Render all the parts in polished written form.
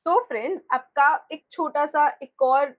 तो फ्रेंड्स, आपका एक छोटा सा एक और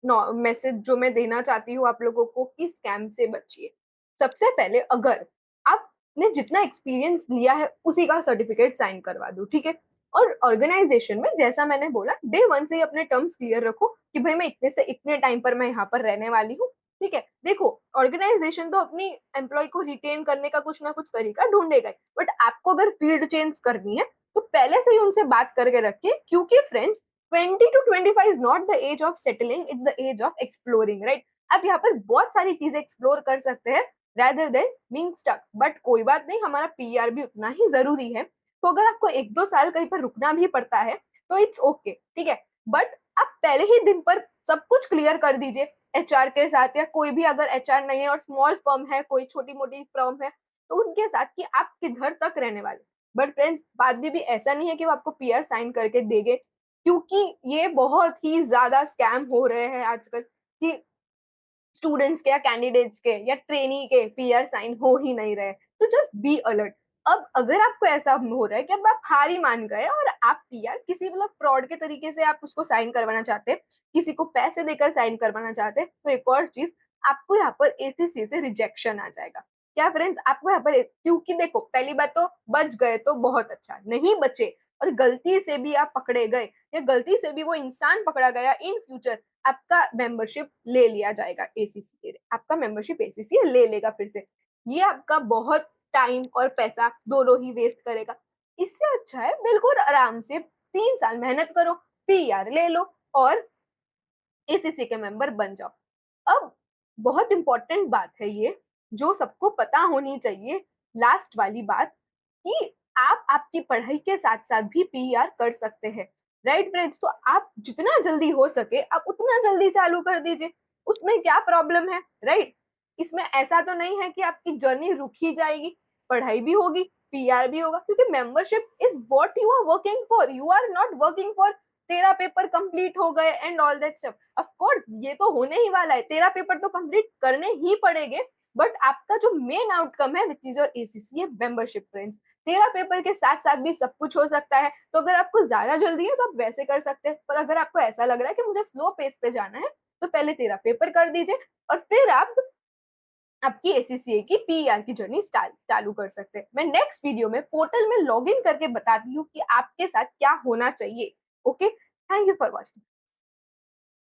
मैसेज जो मैं देना चाहती हूँ आप लोगों को कि स्कैम से बचिए। सबसे पहले, अगर आपने जितना एक्सपीरियंस लिया है उसी का सर्टिफिकेट साइन करवा दो, ठीक है। और ऑर्गेनाइजेशन में जैसा मैंने बोला, डे वन से ही अपने टर्म्स क्लियर रखो कि भाई मैं इतने से इतने टाइम पर मैं यहाँ पर रहने वाली हूँ, ठीक है। देखो, ऑर्गेनाइजेशन तो अपनी एम्प्लॉय को रिटेन करने का कुछ ना कुछ तरीका ढूंढेगा ही, बट आपको अगर फील्ड चेंज करनी है तो पहले से ही उनसे बात करके रखिए, क्योंकि friends 20 to 25 is not the age of settling, it's the age of exploring, right. आप यहाँ पर बहुत सारी चीजें एक्सप्लोर कर सकते हैं rather then being stuck. But कोई बात नहीं, हमारा पीआर भी उतना ही जरूरी है। तो अगर आपको 1-2 साल कहीं पर रुकना भी पड़ता है तो इट्स ओके, ठीक है। बट आप पहले ही दिन पर सब कुछ क्लियर कर दीजिए एचआर के साथ, या कोई भी अगर एचआर नहीं है और स्मॉल फर्म है, कोई छोटी मोटी फर्म है, तो उनके साथ कि आप किधर तक रहने वाले। बट फ्रेंड्स, बात भी ऐसा नहीं है कि वो आपको पीआर साइन करके देंगे, क्योंकि ये बहुत ही ज्यादा स्कैम हो रहे हैं आजकल कि स्टूडेंट्स के या कैंडिडेट्स के या ट्रेनी के पीआर साइन हो ही नहीं रहे। तो जस्ट बी अलर्ट। अब अगर आपको ऐसा हो रहा है कि अब आप हार ही मान गए और आप पीआर किसी मतलब फ्रॉड के तरीके से आप उसको साइन करवाना चाहते हैं, किसी को पैसे देकर साइन करवाना चाहते हैं, तो एक और चीज, आपको यहाँ पर एसीसी से रिजेक्शन आ जाएगा। क्या फ्रेंड्स, आपको यहाँ पर क्योंकि देखो, पहली बात तो बच गए तो बहुत अच्छा, नहीं बचे और गलती से भी आप पकड़े गए या गलती से भी वो इंसान पकड़ा गया, इन फ्यूचर आपका मेंबरशिप ले लिया जाएगा एसीसी, आपका मेंबरशिप एसीसी ले लेगा फिर से। ये आपका बहुत टाइम और पैसा दोनों ही वेस्ट करेगा। इससे अच्छा है बिल्कुल आराम से 3 साल मेहनत करो, पीआर ले लो और एसीसी के मेंबर बन जाओ। अब बहुत इंपॉर्टेंट बात है ये, जो सबको पता होनी चाहिए, लास्ट वाली बात, कि आप आपकी पढ़ाई के साथ साथ भी पीआर कर सकते हैं, राइट फ्रेंड्स। तो आप जितना जल्दी हो सके आप उतना जल्दी चालू कर दीजिए, उसमें क्या प्रॉब्लम है, राइट। इसमें ऐसा तो नहीं है कि आपकी जर्नी रुक ही जाएगी, पढ़ाई भी होगी, पीआर भी होगा, क्योंकि membership is what you are working for, you are not working for 13 paper complete हो गए and all that stuff. Of course ये तो होने ही वाला है, 13 पेपर तो कंप्लीट करने ही पड़ेंगे, बट आपका जो मेन आउटकम है which is your ACC membership friends. 13 paper के साथ साथ भी सब कुछ हो सकता है, तो अगर आपको ज्यादा जल्दी है तो आप वैसे कर सकते हैं, पर अगर आपको ऐसा लग रहा है कि मुझे स्लो पेस पे जाना है, तो पहले 13 पेपर कर दीजिए और फिर आप आपकी एसीसीए की पीआर की जर्नी चालू कर सकते हैं। मैं नेक्स्ट वीडियो में पोर्टल में लॉगिन करके बताती हूँ कि आपके साथ क्या होना चाहिए। Okay, thank you for watching.